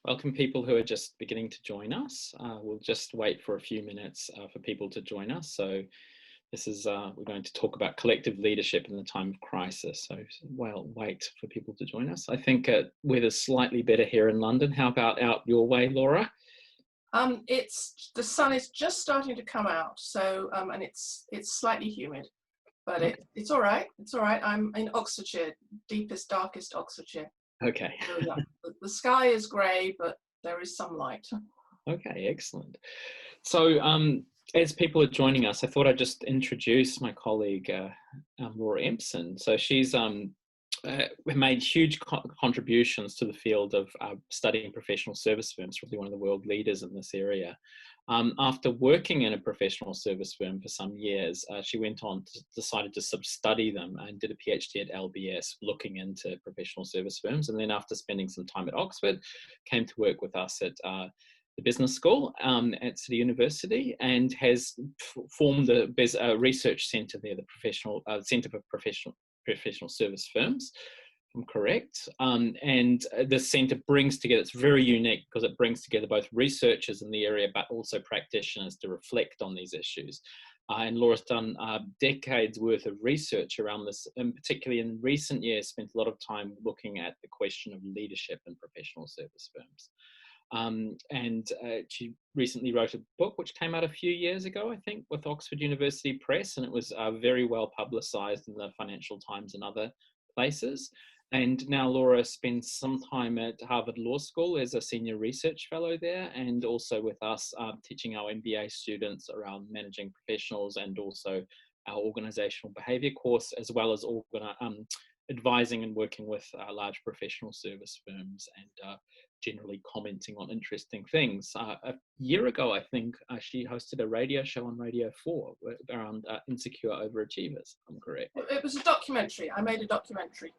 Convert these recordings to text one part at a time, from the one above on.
Welcome people who are just beginning to join us. We'll just wait for a few minutes for people to join us. So this is, we're going to talk about collective leadership in the time of crisis. So well, wait for people to join us. I think weather's slightly better here in London. How about out your way, Laura? It's the sun is just starting to come out, so and it's slightly humid, but Okay. it's all right. It's all right. I'm in Oxfordshire, deepest, darkest Oxfordshire. Okay. So, yeah, the sky is grey, but there is some light. Okay, excellent. So as people are joining us, I thought I'd just introduce my colleague, Laura Empson. So she's made huge contributions to the field of studying professional service firms, really one of the world leaders in this area. After working in a professional service firm for some years, she went on to decided to sub-study them and did a PhD at LBS looking into professional service firms. And then after spending some time at Oxford, came to work with us at the business school at City University, and has formed a research centre there, the professional Centre for Professional Service Firms, if I'm correct. And the centre brings together, it's very unique because it brings together both researchers in the area, but also practitioners to reflect on these issues. And Laura's done decades worth of research around this, and particularly in recent years, spent a lot of time looking at the question of leadership in professional service firms. She recently wrote a book which came out a few years ago, I think, with Oxford University Press, and it was very well publicised in the Financial Times and other places. And now Laura spends some time at Harvard Law School as a senior research fellow there, and also with us teaching our MBA students around managing professionals, and also our organisational behaviour course, as well as advising and working with large professional service firms, and generally commenting on interesting things. A year ago, I think, she hosted a radio show on Radio 4 around insecure overachievers, if I'm correct. It was a documentary. I made a documentary.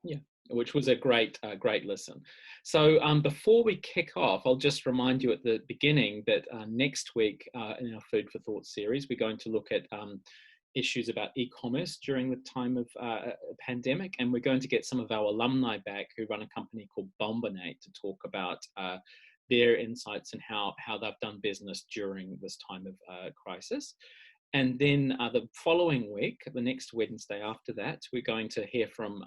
Yeah, which was a great listen. So before we kick off, I'll just remind you at the beginning that next week in our Food for Thought series, we're going to look at issues about e-commerce during the time of a pandemic, and we're going to get some of our alumni back who run a company called Bombinate to talk about their insights and how they've done business during this time of crisis. And then the following week, the next Wednesday after that, we're going to hear from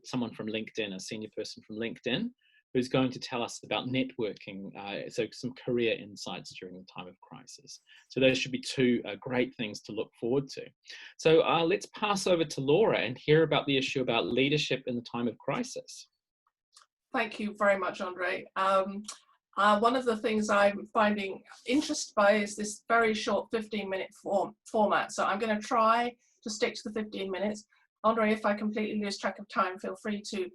someone from LinkedIn, a senior person from LinkedIn, who's going to tell us about networking, so some career insights during the time of crisis. So those should be two great things to look forward to. So let's pass over to Laura and hear about the issue about leadership in the time of crisis. Thank you very much, Andre. One of the things I'm finding interest by is this very short 15-minute format. So I'm going to try to stick to the 15 minutes. Andre, if I completely lose track of time, feel free to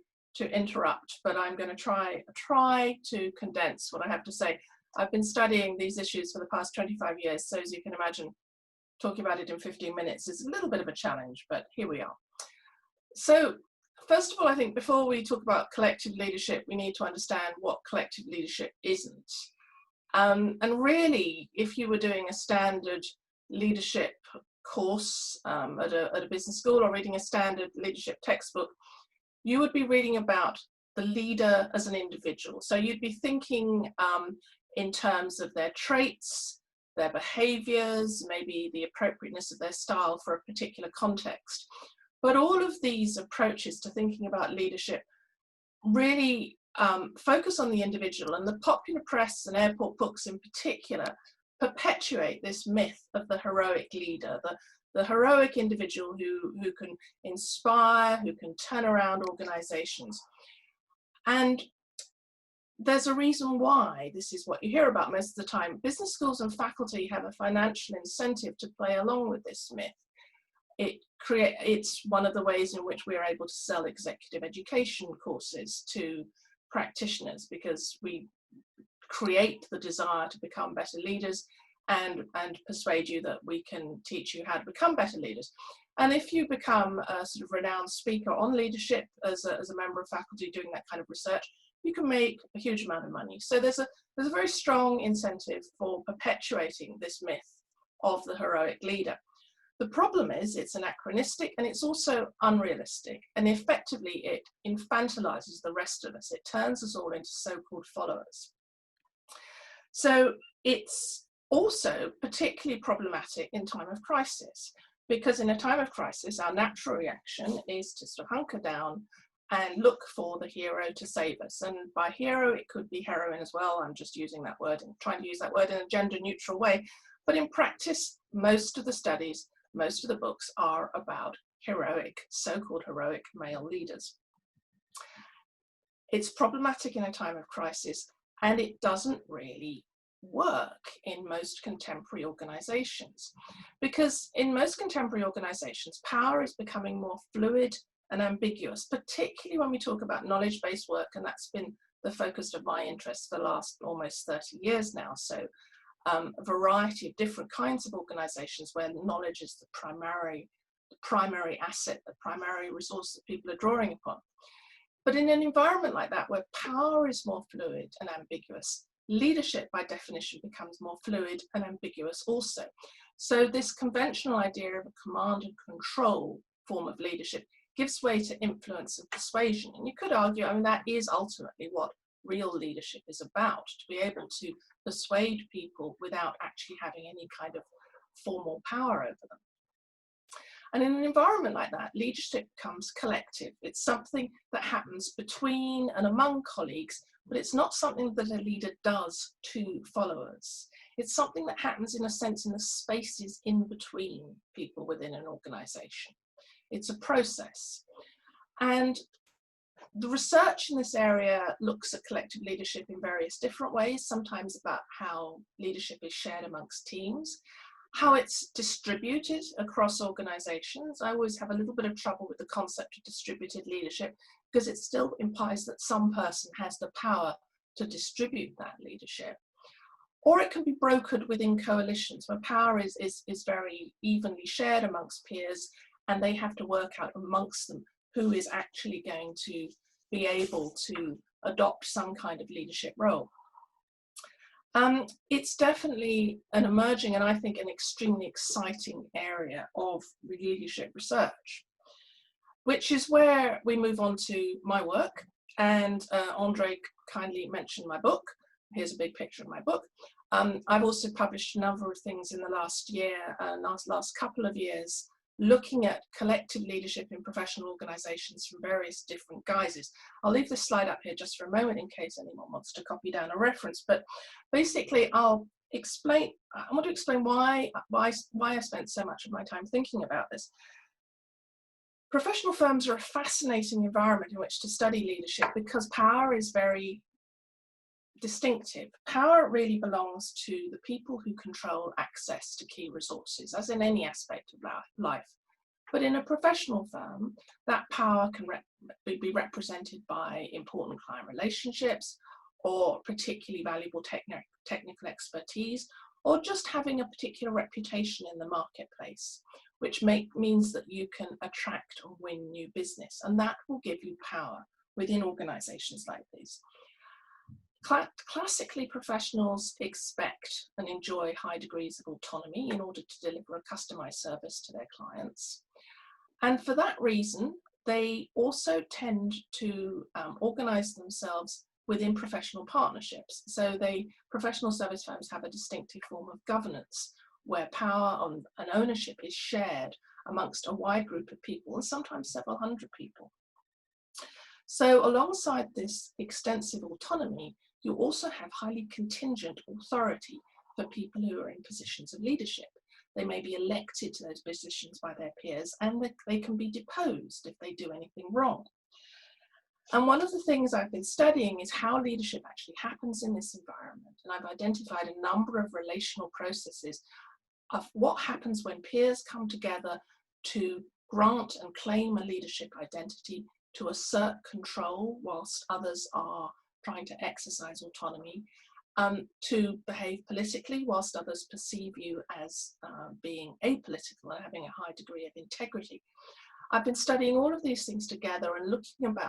interrupt, but I'm going to try to condense what I have to say. I've been studying these issues for the past 25 years, so as you can imagine, talking about it in 15 minutes is a little bit of a challenge, but here we are. So first of all, I think before we talk about collective leadership, we need to understand what collective leadership isn't. And really, if you were doing a standard leadership course at a business school, or reading a standard leadership textbook, you would be reading about the leader as an individual. So you'd be thinking in terms of their traits, their behaviors, maybe the appropriateness of their style for a particular context. But all of these approaches to thinking about leadership really focus on the individual, and the popular press and airport books in particular perpetuate this myth of the heroic leader, the heroic individual who can inspire, who can turn around organizations. And there's a reason why this is what you hear about most of the time. Business schools and faculty have a financial incentive to play along with this myth. It's one of the ways in which we are able to sell executive education courses to practitioners, because we create the desire to become better leaders and persuade you that we can teach you how to become better leaders. And if you become a sort of renowned speaker on leadership as a member of faculty doing that kind of research, you can make a huge amount of money. So there's a very strong incentive for perpetuating this myth of the heroic leader. The problem is it's anachronistic and it's also unrealistic, and effectively it infantilizes the rest of us. It turns us all into so-called followers. So it's also particularly problematic in time of crisis, because in a time of crisis, our natural reaction is to sort of hunker down and look for the hero to save us. And by hero, it could be heroine as well. I'm just using that word and trying to use that word in a gender neutral way. But in practice, most of the studies, most of the books are about heroic, so-called heroic male leaders. It's problematic in a time of crisis, and it doesn't really work in most contemporary organizations, because in most contemporary organizations, power is becoming more fluid and ambiguous, particularly when we talk about knowledge-based work, and that's been the focus of my interest for the last almost 30 years now. So a variety of different kinds of organizations where knowledge is the primary asset, the primary resource that people are drawing upon. But in an environment like that, where power is more fluid and ambiguous, leadership by definition becomes more fluid and ambiguous also. So this conventional idea of a command and control form of leadership gives way to influence and persuasion. And you could argue, I mean, that is ultimately what real leadership is about, to be able to persuade people without actually having any kind of formal power over them. And in an environment like that, leadership becomes collective. It's something that happens between and among colleagues, but it's not something that a leader does to followers. It's something that happens, in a sense, in the spaces in between people within an organization. It's a process. And the research in this area looks at collective leadership in various different ways, sometimes about how leadership is shared amongst teams, how it's distributed across organizations. I always have a little bit of trouble with the concept of distributed leadership, because it still implies that some person has the power to distribute that leadership. Or it can be brokered within coalitions where power is very evenly shared amongst peers, and they have to work out amongst them who is actually going to be able to adopt some kind of leadership role. It's definitely an emerging, and I think an extremely exciting area of leadership research, which is where we move on to my work. And Andre kindly mentioned my book. Here's a big picture of my book. I've also published a number of things in the last year, last couple of years, looking at collective leadership in professional organizations from various different guises. I'll leave this slide up here just for a moment in case anyone wants to copy down a reference, but basically I want to explain why I spent so much of my time thinking about this. Professional firms are a fascinating environment in which to study leadership, because power is very distinctive. Power really belongs to the people who control access to key resources, as in any aspect of life. But in a professional firm, that power can be represented by important client relationships, or particularly valuable technical expertise, or just having a particular reputation in the marketplace, which means that you can attract or win new business, and that will give you power within organizations like these. Classically, professionals expect and enjoy high degrees of autonomy in order to deliver a customized service to their clients. And for that reason, they also tend to organize themselves within professional partnerships. So professional service firms have a distinctive form of governance where power and ownership is shared amongst a wide group of people, and sometimes several hundred people. So alongside this extensive autonomy, you also have highly contingent authority for people who are in positions of leadership. They may be elected to those positions by their peers, and they can be deposed if they do anything wrong. And one of the things I've been studying is how leadership actually happens in this environment. And I've identified a number of relational processes of what happens when peers come together to grant and claim a leadership identity, to assert control whilst others are trying to exercise autonomy, to behave politically whilst others perceive you as being apolitical and having a high degree of integrity. I've been studying all of these things together and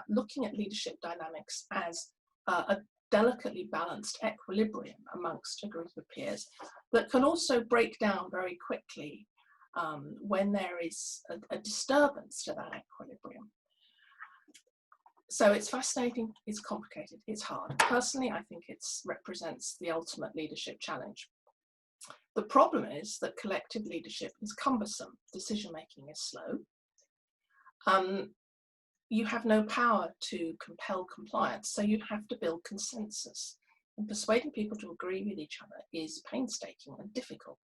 looking at leadership dynamics as a delicately balanced equilibrium amongst a group of peers that can also break down very quickly when there is a disturbance to that equilibrium. So it's fascinating, it's complicated, it's hard. Personally, I think it represents the ultimate leadership challenge. The problem is that collective leadership is cumbersome. Decision-making is slow. You have no power to compel compliance, so you have to build consensus. And persuading people to agree with each other is painstaking and difficult.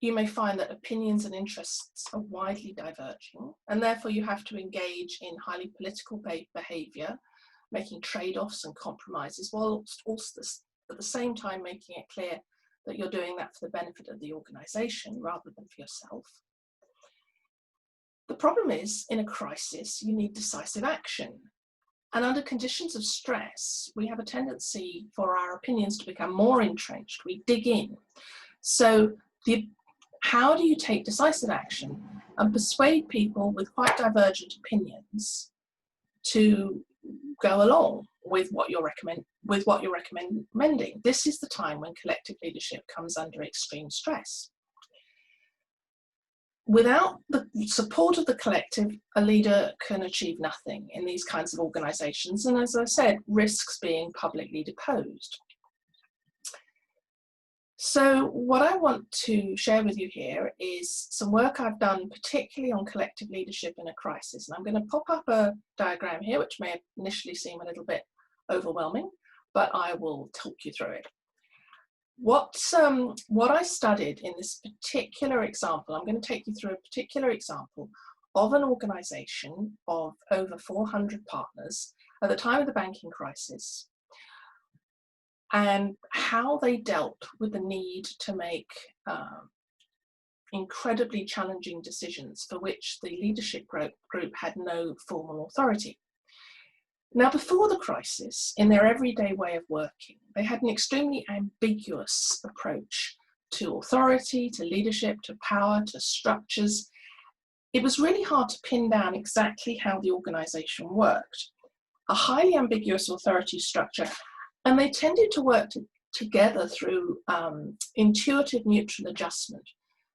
You may find that opinions and interests are widely diverging, and therefore you have to engage in highly political behaviour, making trade-offs and compromises, whilst also at the same time making it clear that you're doing that for the benefit of the organisation rather than for yourself. The problem is, in a crisis, you need decisive action. And under conditions of stress, we have a tendency for our opinions to become more entrenched. We dig in. So how do you take decisive action and persuade people with quite divergent opinions to go along with what you're recommending? This is the time when collective leadership comes under extreme stress. Without the support of the collective, a leader can achieve nothing in these kinds of organisations, and as I said, risks being publicly deposed. So what I want to share with you here is some work I've done particularly on collective leadership in a crisis, and I'm going to pop up a diagram here which may initially seem a little bit overwhelming, but I will talk you through it. What I studied in this particular example, I'm going to take you through a particular example of an organisation of over 400 partners at the time of the banking crisis, and how they dealt with the need to make incredibly challenging decisions for which the leadership group had no formal authority. Now, before the crisis, in their everyday way of working, they had an extremely ambiguous approach to authority, to leadership, to power, to structures. It was really hard to pin down exactly how the organisation worked. A highly ambiguous authority structure, and they tended to work together through intuitive mutual adjustment.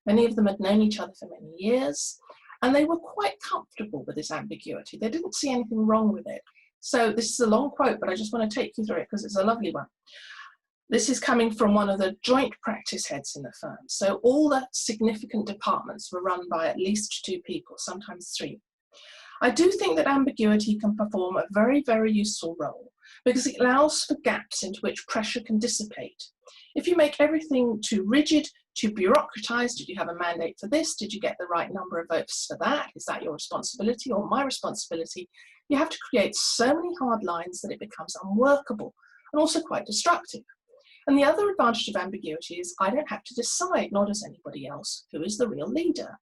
Many of them had known each other for many years, and they were quite comfortable with this ambiguity. They didn't see anything wrong with it. So this is a long quote, but I just want to take you through it because it's a lovely one. This is coming from one of the joint practice heads in the firm. So all the significant departments were run by at least 2 people, sometimes 3. I do think that ambiguity can perform a very, very useful role because it allows for gaps into which pressure can dissipate. If you make everything too rigid, too bureaucratized, did you have a mandate for this? Did you get the right number of votes for that? Is that your responsibility or my responsibility? You have to create so many hard lines that it becomes unworkable and also quite destructive. And the other advantage of ambiguity is I don't have to decide, nor does anybody else, who is the real leader.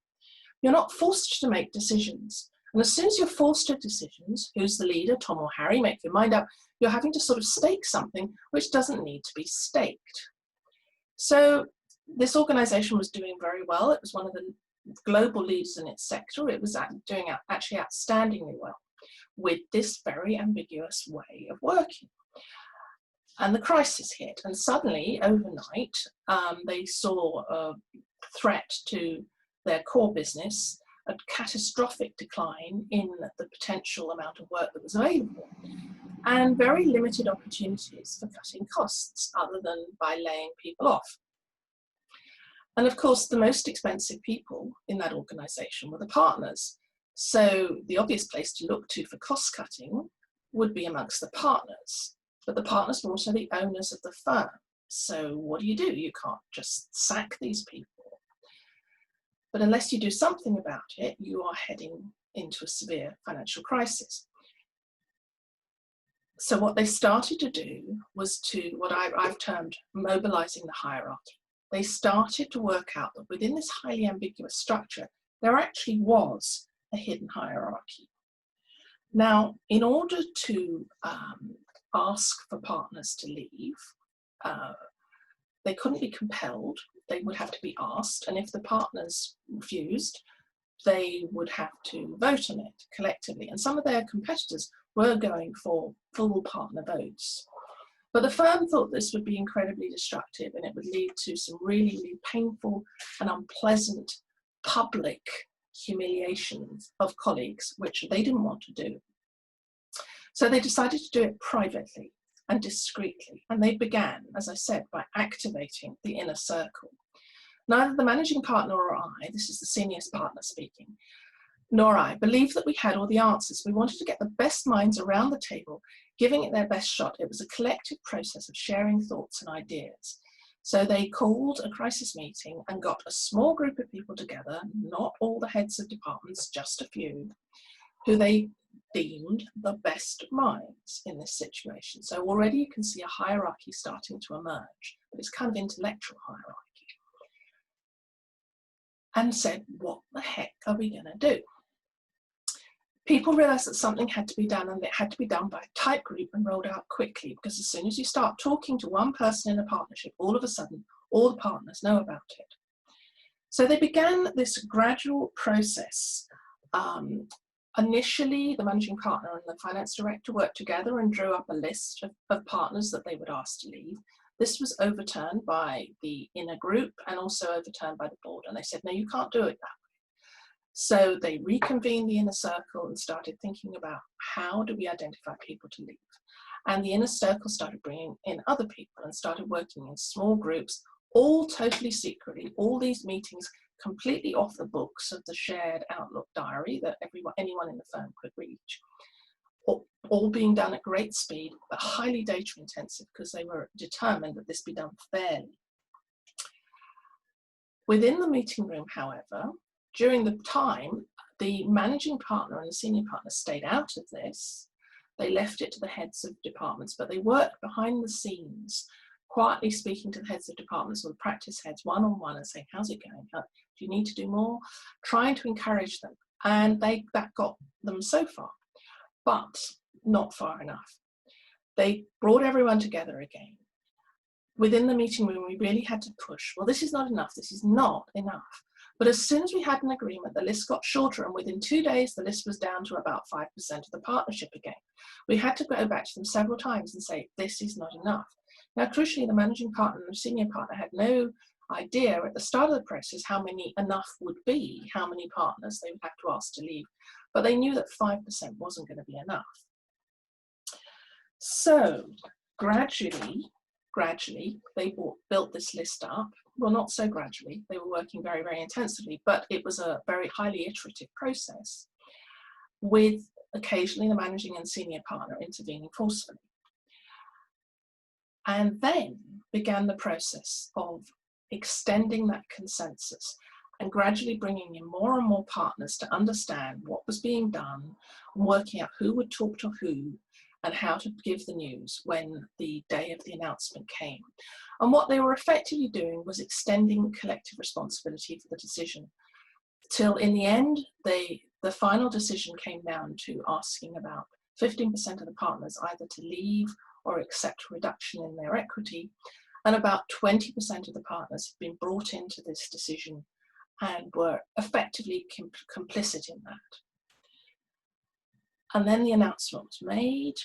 You're not forced to make decisions. And as soon as you're forced to decisions, who's the leader, Tom or Harry, make your mind up, you're having to sort of stake something which doesn't need to be staked. So this organisation was doing very well. It was one of the global leaders in its sector. It was doing actually outstandingly well with this very ambiguous way of working. And the crisis hit, and suddenly, overnight, they saw a threat to their core business, a catastrophic decline in the potential amount of work that was available, and very limited opportunities for cutting costs other than by laying people off. And of course, the most expensive people in that organisation were the partners. So the obvious place to look to for cost cutting would be amongst the partners. But the partners were also the owners of the firm. So what do? You can't just sack these people. But unless you do something about it, you are heading into a severe financial crisis. So what they started to do was to what I've termed mobilizing the hierarchy. They started to work out that within this highly ambiguous structure, there actually was a hidden hierarchy. Now, in order to ask for partners to leave, they couldn't be compelled, they would have to be asked, and if the partners refused, they would have to vote on it collectively. And some of their competitors were going for full partner votes. But the firm thought this would be incredibly destructive and it would lead to some really, really painful and unpleasant public humiliations of colleagues, which they didn't want to do. So they decided to do it privately and discreetly. And they began, as I said, by activating the inner circle. Neither the managing partner or I, this is the senior partner speaking, nor I believed that we had all the answers. We wanted to get the best minds around the table, giving it their best shot. It was a collective process of sharing thoughts and ideas. So they called a crisis meeting and got a small group of people together, not all the heads of departments, just a few, who they deemed the best minds in this situation. So already you can see a hierarchy starting to emerge, but it's kind of intellectual hierarchy. And said, what the heck are we going to do? People realized that something had to be done, and it had to be done by a tight group and rolled out quickly, because as soon as you start talking to one person in a partnership, all of a sudden, all the partners know about it. So they began this gradual process. Initially, the managing partner and the finance director worked together and drew up a list of partners that they would ask to leave. This was overturned by the inner group and also overturned by the board. And they said, no, you can't do it that way. So they reconvened the inner circle and started thinking about how do we identify people to leave. And the inner circle started bringing in other people and started working in small groups, all totally secretly, all these meetings completely off the books of the shared Outlook diary that anyone in the firm could reach. All being done at great speed, but highly data intensive, because they were determined that this be done fairly. Within the meeting room, however, during the time, the managing partner and the senior partner stayed out of this. They left it to the heads of departments, but they worked behind the scenes, quietly speaking to the heads of departments or the practice heads one-on-one and saying, how's it going? Do you need to do more? Trying to encourage them. And that got them so far, but not far enough. They brought everyone together again. Within the meeting room, we really had to push. Well, this is not enough. This is not enough. But as soon as we had an agreement, the list got shorter, and within 2 days, the list was down to about 5% of the partnership again. We had to go back to them several times and say, this is not enough. Now, crucially, the managing partner and the senior partner had no idea at the start of the process how many enough would be, how many partners they would have to ask to leave. But they knew that 5% wasn't going to be enough. So gradually, they built this list up. Well, not so gradually. They were working very, very intensively, but it was a very highly iterative process with occasionally the managing and senior partner intervening forcefully. And then began the process of extending that consensus and gradually bringing in more and more partners to understand what was being done, working out who would talk to who, and how to give the news when the day of the announcement came. And what they were effectively doing was extending collective responsibility for the decision, till in the end, the final decision came down to asking about 15% of the partners either to leave or accept a reduction in their equity, and about 20% of the partners had been brought into this decision and were effectively complicit in that. And then the announcement was made,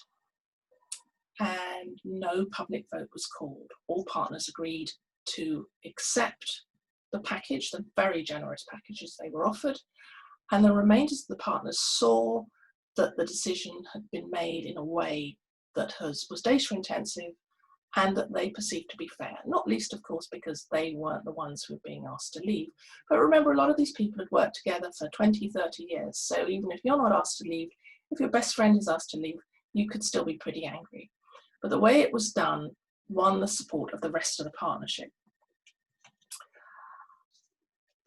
and no public vote was called. All partners agreed to accept the package, the very generous packages they were offered, and the remainders of the partners saw that the decision had been made in a way that was data intensive and that they perceived to be fair, not least of course because they weren't the ones who were being asked to leave. But remember, a lot of these people had worked together for 20, 30 years, so even if you're not asked to leave, if your best friend is asked to leave, you could still be pretty angry. But the way it was done won the support of the rest of the partnership.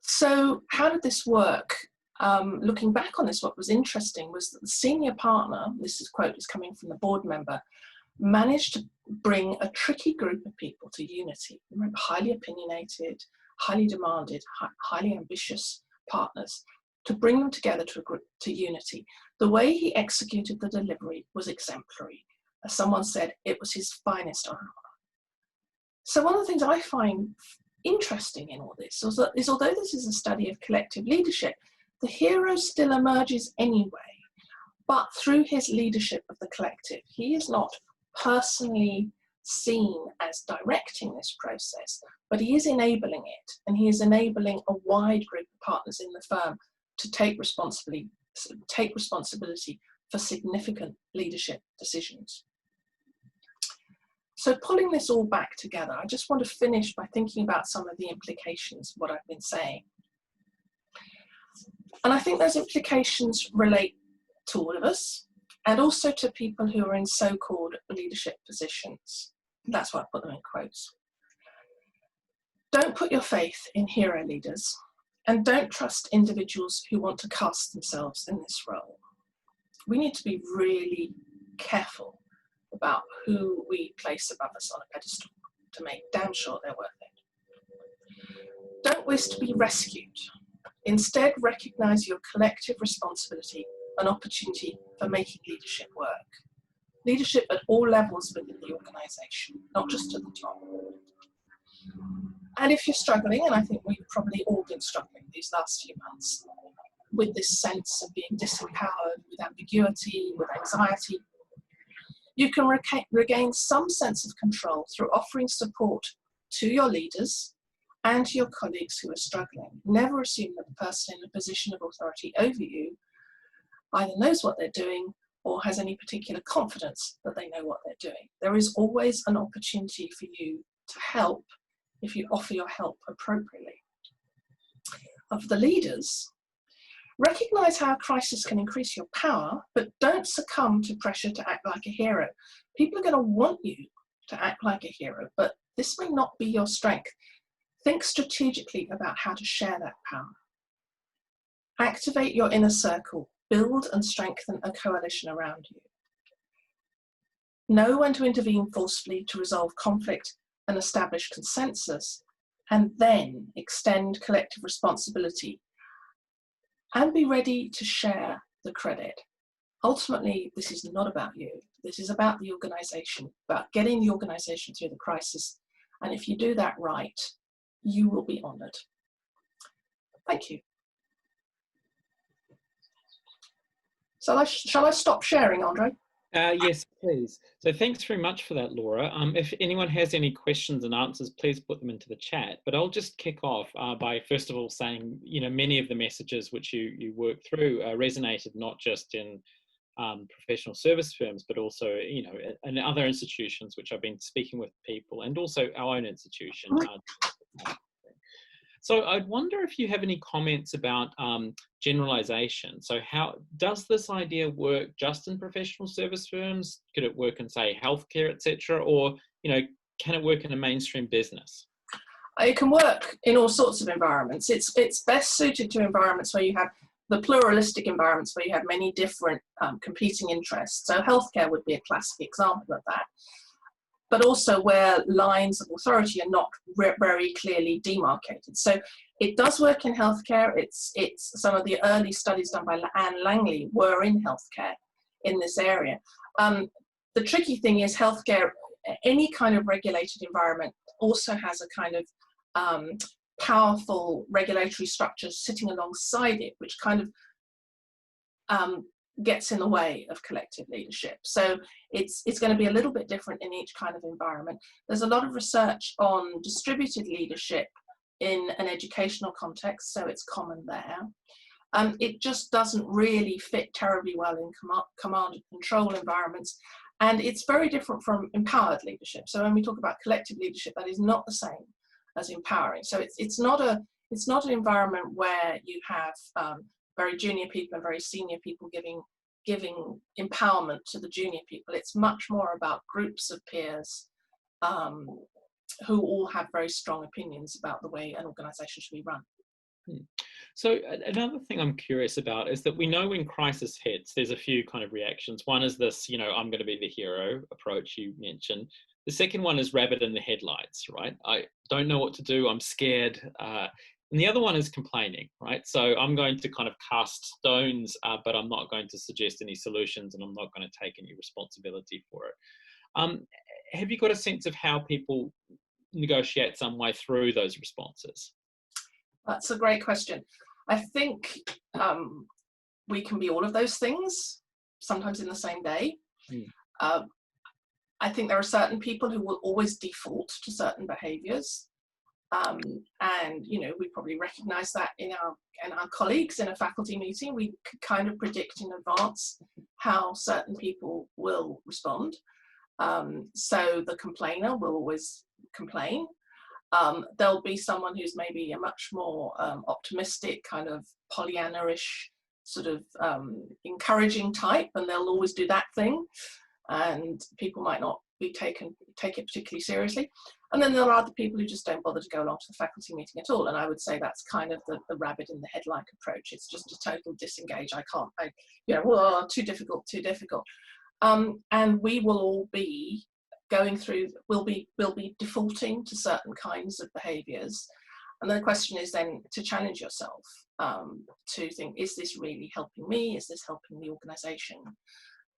So how did this work? Looking back on this, what was interesting was that the senior partner, this quote is coming from the board member, managed to bring a tricky group of people to unity. Remember, highly opinionated, highly demanded, highly ambitious partners, to bring them together to unity. The way he executed the delivery was exemplary. As someone said, it was his finest hour. So one of the things I find interesting in all this is although this is a study of collective leadership, the hero still emerges anyway, but through his leadership of the collective. He is not personally seen as directing this process, but he is enabling it, and he is enabling a wide group of partners in the firm to take responsibility for significant leadership decisions. So pulling this all back together, I just want to finish by thinking about some of the implications of what I've been saying. And I think those implications relate to all of us, and also to people who are in so-called leadership positions. That's why I put them in quotes. Don't put your faith in hero leaders, and don't trust individuals who want to cast themselves in this role. We need to be really careful about who we place above us on a pedestal to make damn sure they're worth it. Don't wish to be rescued. Instead, recognize your collective responsibility and opportunity for making leadership work. Leadership at all levels within the organization, not just at the top. And if you're struggling, and I think we've probably all been struggling these last few months, with this sense of being disempowered, with ambiguity, with anxiety, you can regain some sense of control through offering support to your leaders and to your colleagues who are struggling. Never assume that the person in a position of authority over you either knows what they're doing or has any particular confidence that they know what they're doing. There is always an opportunity for you to help if you offer your help appropriately. Of the leaders, recognize how a crisis can increase your power, but don't succumb to pressure to act like a hero. People are going to want you to act like a hero, but this may not be your strength. Think strategically about how to share that power. Activate your inner circle. Build and strengthen a coalition around you. Know when to intervene forcefully to resolve conflict and establish consensus, and then extend collective responsibility. And be ready to share the credit. Ultimately, this is not about you. This is about the organization, about getting the organization through the crisis. And if you do that right, you will be honored. Thank you. Shall I stop sharing, Andre? Yes, please. So thanks very much for that, Laura. If anyone has any questions and answers, please put them into the chat. But I'll just kick off by first of all saying, many of the messages which you work through resonated not just in professional service firms, but also, in other institutions which I've been speaking with people, and also our own institution. So I'd wonder if you have any comments about generalization. So how does this idea work just in professional service firms? Could it work in, say, healthcare, etc., or can it work in a mainstream business? It can work in all sorts of environments. It's best suited to environments where you have the pluralistic environments where you have many different competing interests. So healthcare would be a classic example of that. But also where lines of authority are not very clearly demarcated. So it does work in healthcare. It's some of the early studies done by Anne Langley were in healthcare in this area. The tricky thing is healthcare, any kind of regulated environment also has a kind of powerful regulatory structure sitting alongside it, which kind of gets in the way of collective leadership. So it's going to be a little bit different in each kind of environment. There's a lot of research on distributed leadership in an educational context, so it's common there. It just doesn't really fit terribly well in command and control environments, and it's very different from empowered leadership. So when we talk about collective leadership, that is not the same as empowering. So it's not an environment where you have very junior people and very senior people giving empowerment to the junior people. It's much more about groups of peers who all have very strong opinions about the way an organization should be run. So another thing I'm curious about is that we know when crisis hits, there's a few kind of reactions. One is this, I'm going to be the hero approach you mentioned. The second one is rabbit in the headlights, right? I don't know what to do. I'm scared. And the other one is complaining, right? So I'm going to kind of cast stones, but I'm not going to suggest any solutions, and I'm not going to take any responsibility for it. Have you got a sense of how people negotiate some way through those responses? That's a great question. I think we can be all of those things, sometimes in the same day. I I think there are certain people who will always default to certain behaviors. And we probably recognize that in our colleagues in a faculty meeting. We could kind of predict in advance how certain people will respond. So the complainer will always complain. There'll be someone who's maybe a much more optimistic, kind of Pollyanna-ish, sort of encouraging type, and they'll always do that thing, and people might not take it particularly seriously. And then there are other people who just don't bother to go along to the faculty meeting at all, and I would say that's kind of the rabbit in the headlight approach. It's just a total disengage. Too difficult. And we will all be going through, we'll be defaulting to certain kinds of behaviors. And the question is then to challenge yourself, to think, is this really helping me? Is this helping the organization?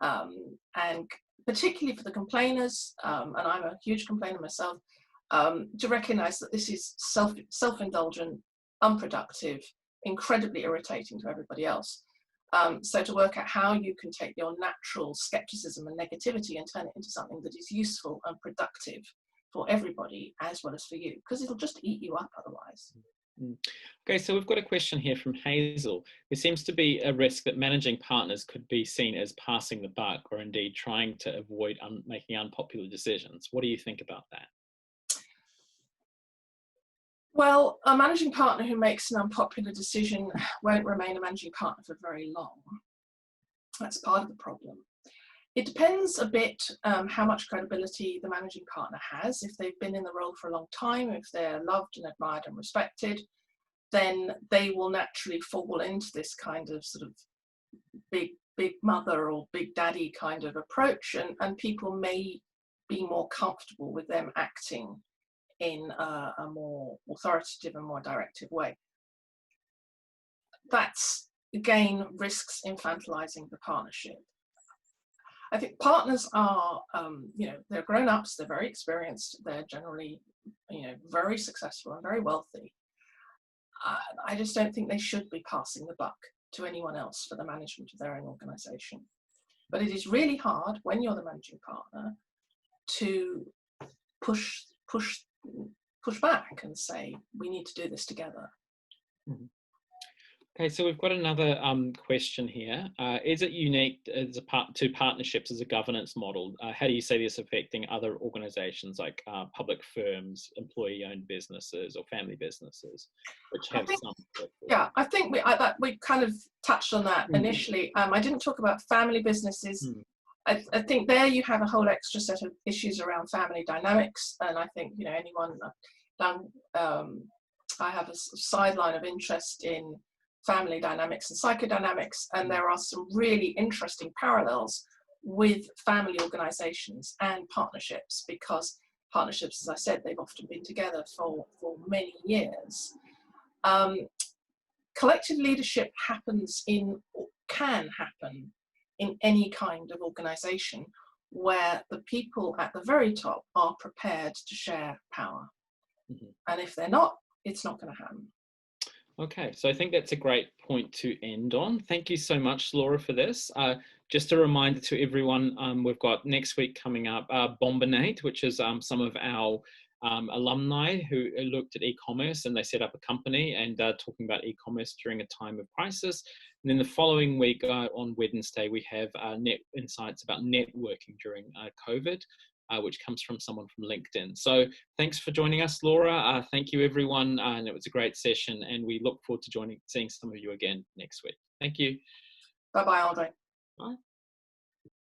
And particularly for the complainers, and I'm a huge complainer myself, to recognize that this is self-indulgent, unproductive, incredibly irritating to everybody else. So to work out how you can take your natural skepticism and negativity and turn it into something that is useful and productive for everybody as well as for you, because it'll just eat you up otherwise. Okay, so we've got a question here from Hazel. There seems to be a risk that managing partners could be seen as passing the buck, or indeed trying to avoid making unpopular decisions. What do you think about that? Well, a managing partner who makes an unpopular decision won't remain a managing partner for very long. That's part of the problem. It depends a bit how much credibility the managing partner has. If they've been in the role for a long time, if they're loved and admired and respected, then they will naturally fall into this kind of sort of big mother or big daddy kind of approach, and people may be more comfortable with them acting in a more authoritative and more directive way. That's, again, risks infantilizing the partnership. I think partners are, they're grown-ups, they're very experienced, they're generally, very successful and very wealthy. I just don't think they should be passing the buck to anyone else for the management of their own organization. But it is really hard when you're the managing partner to push back and say, we need to do this together. Mm-hmm. Okay, so we've got another question here. Is it unique to partnerships as a governance model? How do you see this affecting other organisations like public firms, employee-owned businesses, or family businesses, which have some? Yeah, I think we kind of touched on that initially. I didn't talk about family businesses. I think there you have a whole extra set of issues around family dynamics, and I think anyone. I have a sideline of interest in family dynamics and psychodynamics, and there are some really interesting parallels with family organizations and partnerships, because partnerships, as I said, they've often been together for many years. Collective leadership can happen in any kind of organization where the people at the very top are prepared to share power. And if they're not, it's not going to happen. Okay, so I think that's a great point to end on. Thank you so much, Laura, for this. Just a reminder to everyone, we've got next week coming up Bombinate, which is some of our alumni who looked at e-commerce, and they set up a company and talking about e-commerce during a time of crisis. And then the following week on Wednesday, we have net insights about networking during COVID. Which comes from someone from LinkedIn. So thanks for joining us, Laura. Thank you, everyone. And it was a great session, and we look forward to seeing some of you again next week. Thank you. Bye-bye, Andre. Bye.